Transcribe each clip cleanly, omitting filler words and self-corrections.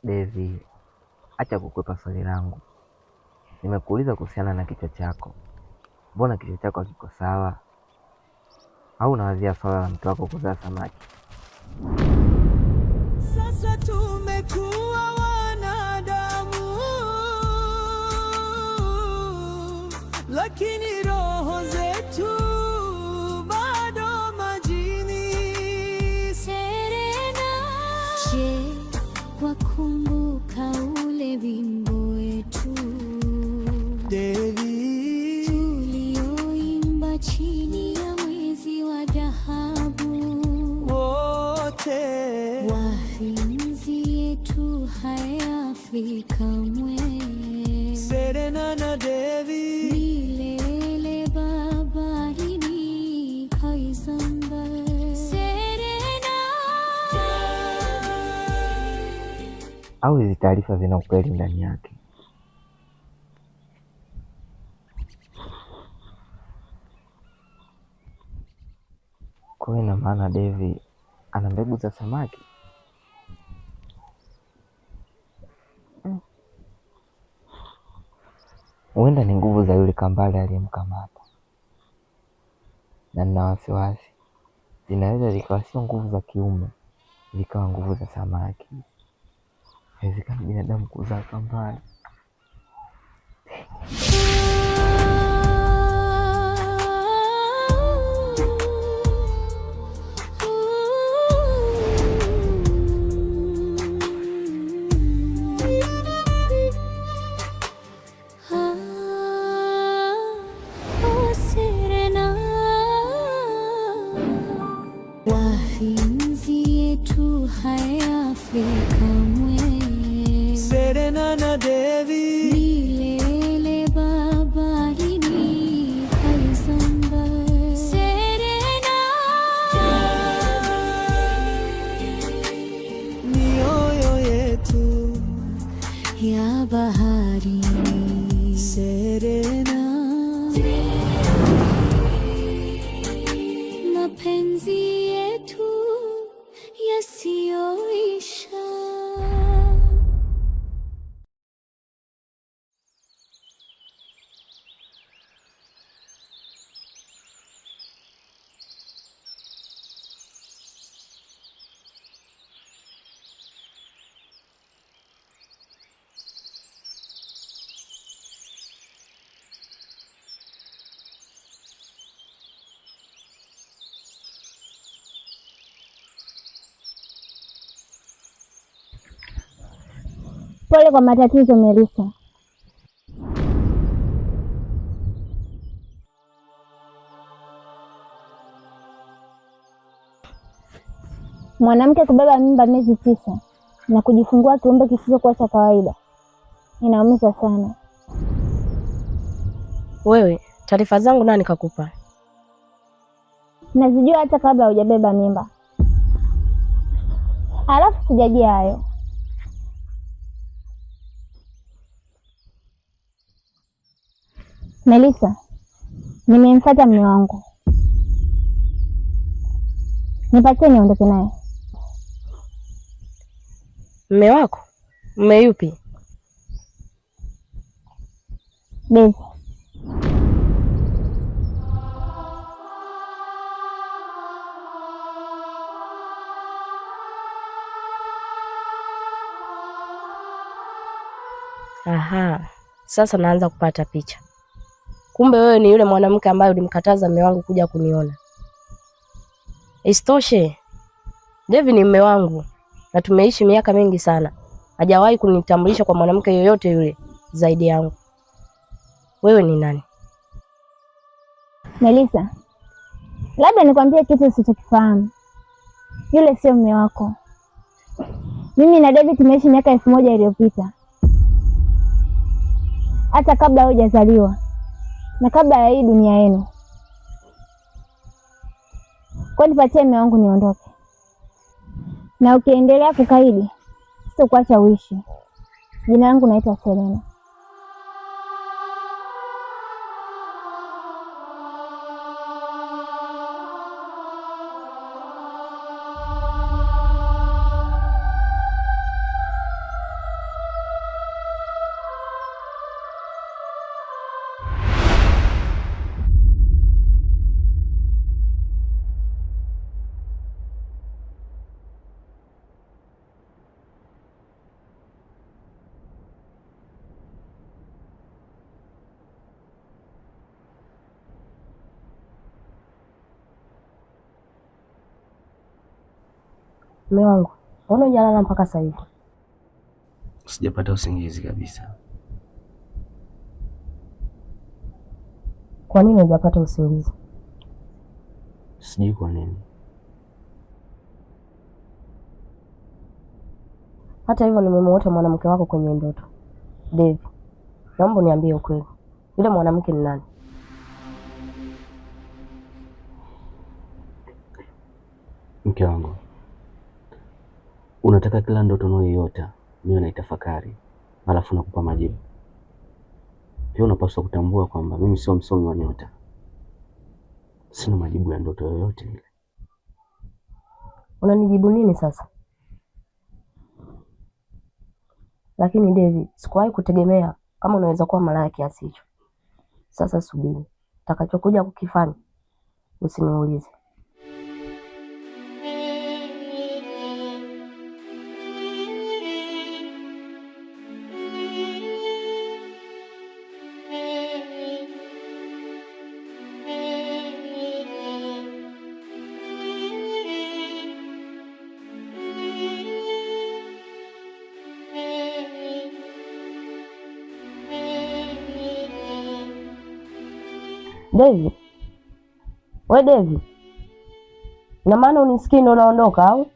Devi, acha kukwepa swali langu. Nimekuuliza kuhusiana na kichwa chako. Mbona kichwa chako hakiko sawa? Au unawazia swala la mtu wako kuzaa samaki? Sasa tumekuwa wanadamu, lakini roho zetu bado majini. Serena, je, wakumbuka ule wimbo wetu Devi, tulioimba chini ya mwezi wa dhahabu? wote mapenzi yetu hayafi kamwe. Serena na Devi, milele baharini kaizamba. Serena, Au hizi taarifa zina ukweli ndani yake? Kwa hiyo ina maana Devi ana mbegu za samaki? Huenda ni nguvu za yule kambale aliyemkamata, na nina wasiwasi zinaweza zikawa sio nguvu za kiume, zikawa nguvu za samaki. Haiwezekani binadamu kuzaa kambale. mapenzi yetu hayafi kamwe. Serena na Devi, milele baharini kaizamba. Serena, mioyo yetu ya baharini. Serena, mapenzi yetu yasiyoisha. Pole kwa matatizo Melissa. Mwanamke kubeba mimba miezi 9 na kujifungua kiumbe kisichokuwa cha kawaida inaumiza sana. Wewe, taarifa zangu nani kakupa? Nazijua hata kabla hujabeba mimba. Halafu sijajia hayo, Melissa, nimemfuata mume wangu. Nipatie niondoke naye. Mume wako? Mume yupi? Devi. Aha, sasa naanza kupata picha. Kumbe wewe ni yule mwanamke ambaye ulimkataza mume wangu kuja kuniona. Isitoshe, Devi ni mume wangu na tumeishi miaka mingi sana. Hajawahi kunitambulisha kwa mwanamke yoyote yule zaidi yangu. Wewe ni nani? Melissa, labda nikwambie kitu usichokifahamu. Yule sio mume wako. Mimi na Devi tumeishi miaka 1000 iliyopita. Hata kabla hujazaliwa na kabla ya hii dunia yenu. Kwa nipatie mume wangu niondoke. Na ukiendelea kukaidi, sitakuacha uishi. Jina langu naitwa Serena. Mume wangu, mbona hujalala mpaka sasa hivi? Sijapata usingizi kabisa. Kwa nini hujapata usingizi? Sijui kwa nini. Hata hivyo nimemuota mwanamke wako kwenye ndoto. Devi, naomba niambie ukweli. Yule mwanamke ni nani? Mke wangu, unataka kila ndoto unayoiota niwe naitafakari alafu nakupa majibu? Pia unapaswa kutambua kwamba mimi sio msomi wa nyota. Sina majibu ya ndoto yoyote ile. Unanijibu nini sasa? Lakini Devi, sikuwahi kutegemea kama unaweza kuwa malaya kiasi hicho. Sasa subiri, utakachokuja kukifanya usiniulize. Devi, we Devi, ina maana unisikii ndo unaondoka au?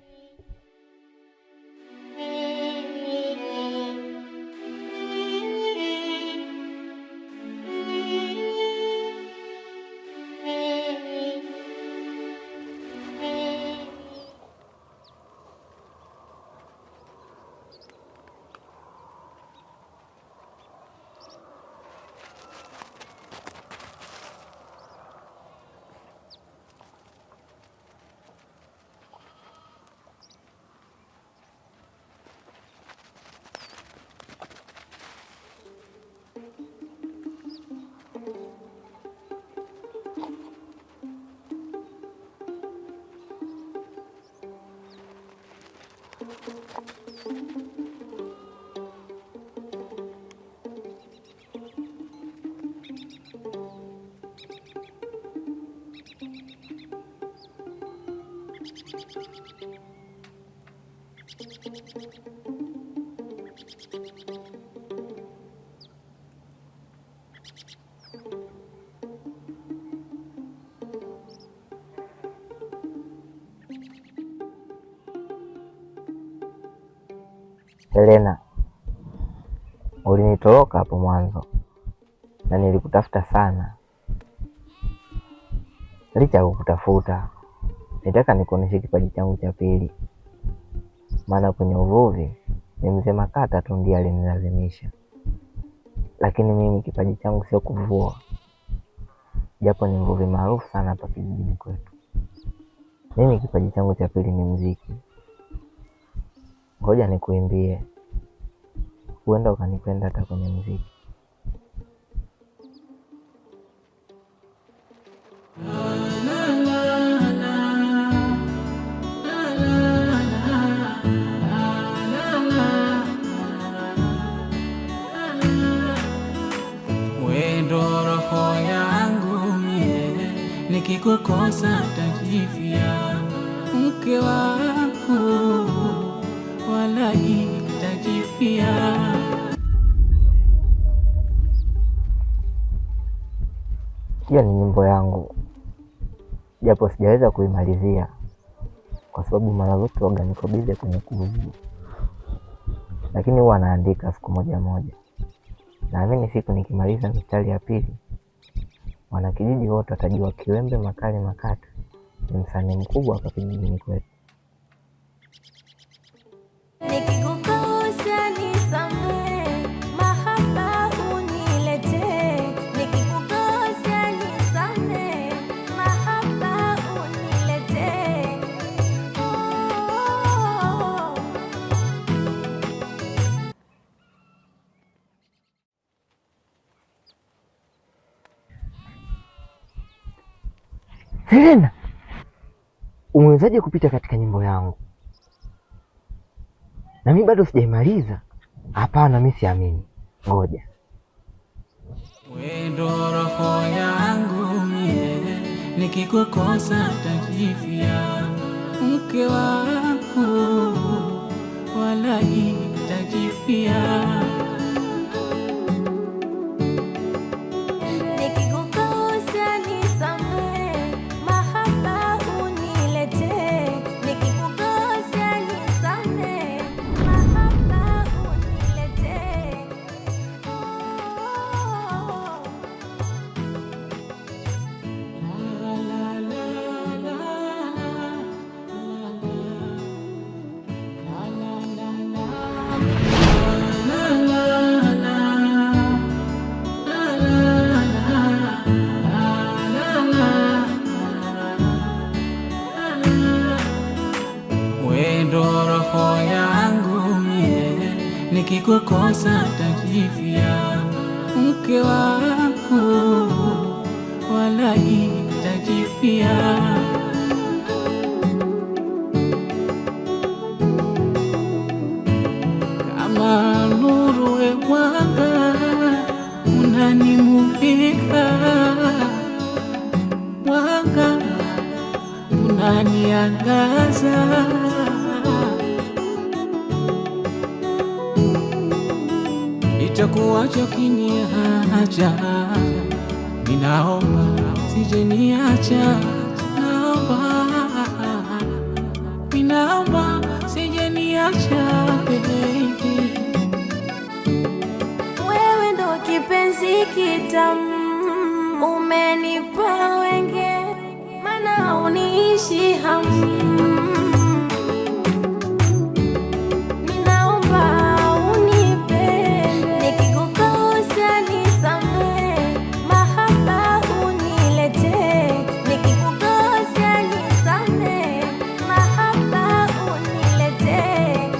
Helena, ulinitoroka hapo mwanzo na nilikutafuta sana. Licha ya kukutafuta, nitaka nikuoneshe kipaji changu cha pili. Maana kwenye uvuvi ni mzee Makata tu ndiye alinilazimisha. Lakini mimi kipaji changu sio kuvua. Japo ni mvuvi maarufu sana hapa kijijini kwetu. Mimi kipaji changu cha pili ni muziki. Ngoja nikuimbie. Huenda ukanipenda hata kwenye muziki. Wendo roho yangu mie, nikikukosa tajifia. Mke wangu walai tajifia. Hiyo ni nyimbo yangu, japo sijaweza kuimalizia kwa sababu mara zote huwa niko busy kwenye kuvuvi, lakini huwa naandika siku moja moja. Naamini siku nikimaliza mstari ya pili, wanakijiji wote watajua Kiwembe Makali Makata ni msanii mkubwa hapa kijijini kwetu. Nikikukosa nisamehe, mahaba uniletee. Nikikukosa nisamehe, mahaba uniletee. Helena, umewezaje kupita katika nyimbo yangu? Na mimi bado sijaimaliza. Hapana, mimi siamini. Ngoja. Wendo roho yangu mie, nikikukosa tajifia. Mke wangu wala itajifia. Nikikukosa nisamehe, mahaba uniletee. Nikikukosa nisamehe, mahaba uniletee. Wendo roho yangu mie, nikikukosa tajifia. Mke wangu wala itajifia. Kama nuru we mwanga unanimulika, mwanga unaniangaza. Itakuwaje ukiniacha? Ninaomba sije niacha, ninaomba sije niacha baby. Wewe ndo kipenzi kitamu, umenipa wenge, mana uniishi hamu. Ninaomba unipende, nikikukosa nisamehe, mahaba uniletee. Nikikukosa nisamehe, mahaba uniletee.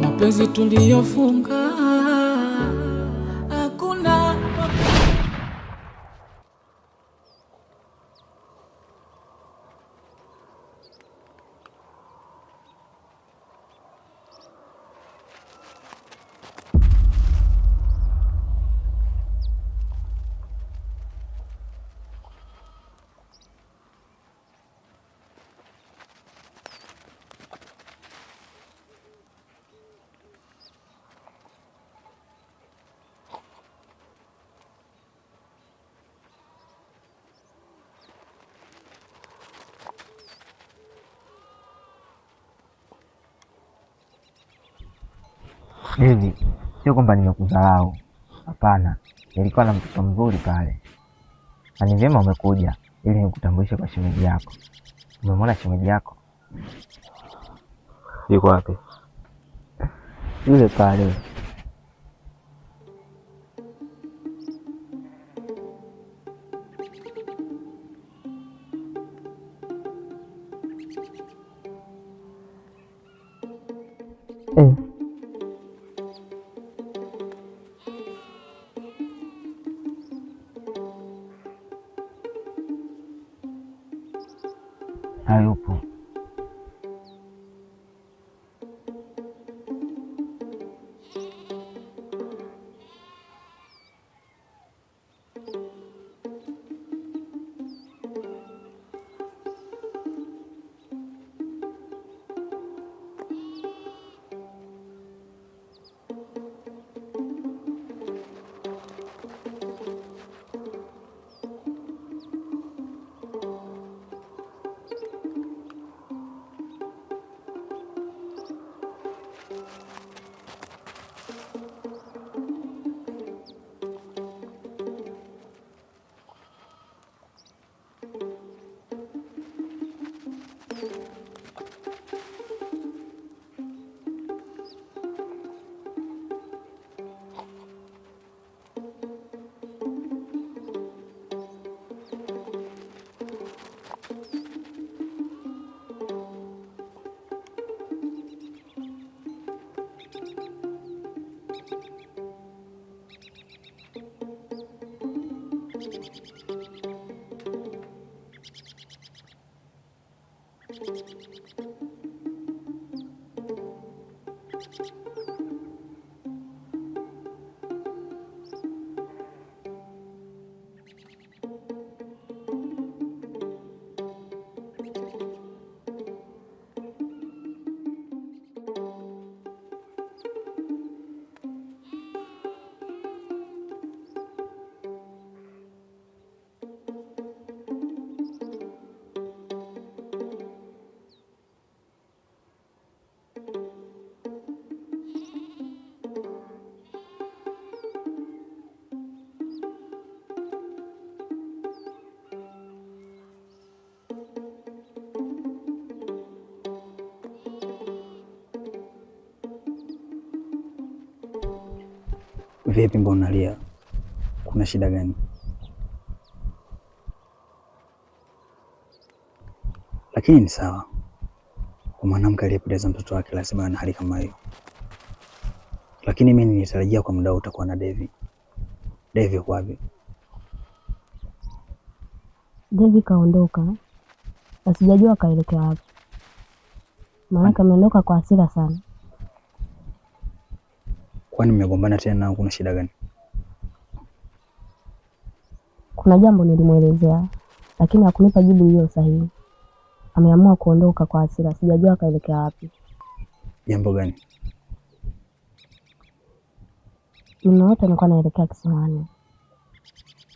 Mapenzi tuliyofunga hakuna. Hivi sio kwamba nimekudharau, hapana. Nilikuwa na mtoto mzuri pale, na ni vyema umekuja ili nikutambulishe kwa shemeji yako. Umemwona shemeji yako? Yuko wapi? Yule pale. Hayupo. Vipi, mbona unalia? Kuna shida gani? Lakini ni sawa, kwa mwanamke aliyepoteza mtoto wake lazima ana hali kama hiyo. Lakini mimi nilitarajia kwa muda utakuwa na Devi. Devi yuko wapi? Devi kaondoka na sijajua kaelekea wapi. Maana kameondoka kwa hasira sana. Kwani mmegombana tena au kuna shida gani? Kuna jambo nilimwelezea lakini hakunipa jibu hilo sahihi. Ameamua kuondoka kwa hasira, sijajua kaelekea wapi. Jambo gani? Nimeota nilikuwa naelekea kisimani.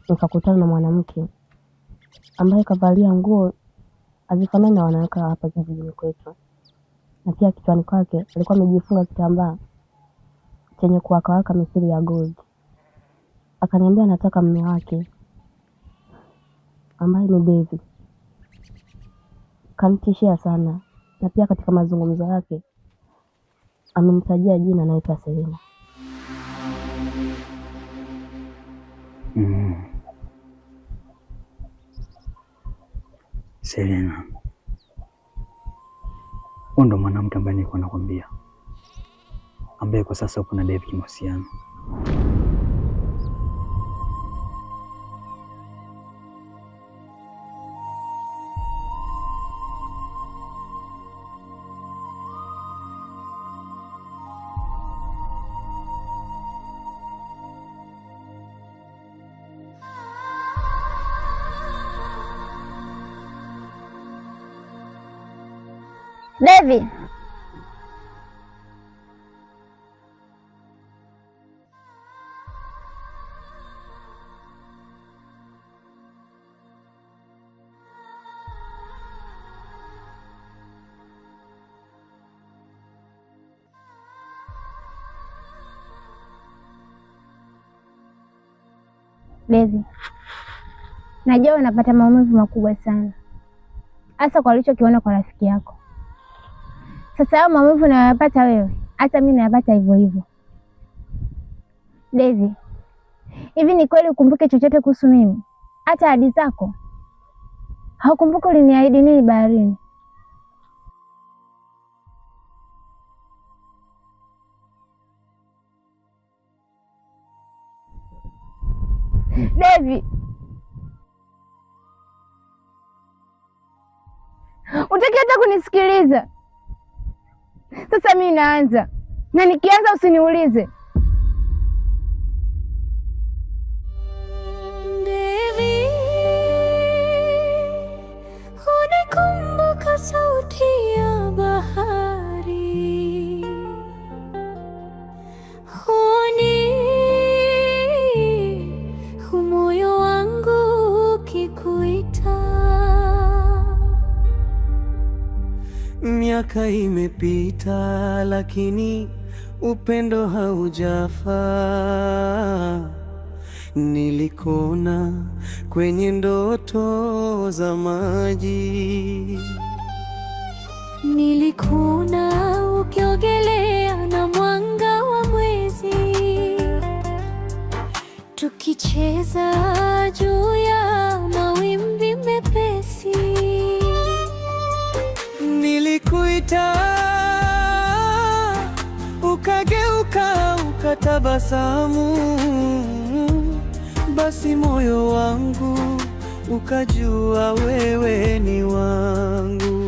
Nikakutana na mwanamke ambaye kavalia nguo hazifanani na wanawake hapa kijijini kwetu. Na pia kichwani kwake alikuwa amejifunga kitambaa chenye kuwakawaka mithili ya gold. Akaniambia anataka mume wake ambaye ni Devi. Kanitishia sana na pia katika mazungumzo yake amenitajia jina naitwa Selena. Selena. Huyo ndo mwanamke ambaye nilikuwa nakwambia, ambaye kwa sasa uko na Devi kimahusiano. Devi. Devi. Najua unapata maumivu makubwa sana. Hasa kwa alichokiona kwa rafiki yako. Sasa hayo maumivu unayopata wewe, hata mimi nayapata hivyo hivyo. Devi, hivi ni kweli ukumbuke chochote kuhusu mimi? Hata ahadi zako? Haukumbuki uliniahidi nini baharini? Devi, utaki hata kunisikiliza. Sasa mimi naanza, na nikianza usiniulize. Devi, unikumbuka sauti ya bahari. Huni moyo wangu ukikuita. Miaka imepita lakini upendo haujafa. Nilikona kwenye ndoto za maji. Nilikuna ukiogelea na mwanga wa mwezi. Tukicheza juu ya mawimbi mepesi. Nilikuita ukageuka ukatabasamu, basi moyo wangu ukajua wewe ni wangu.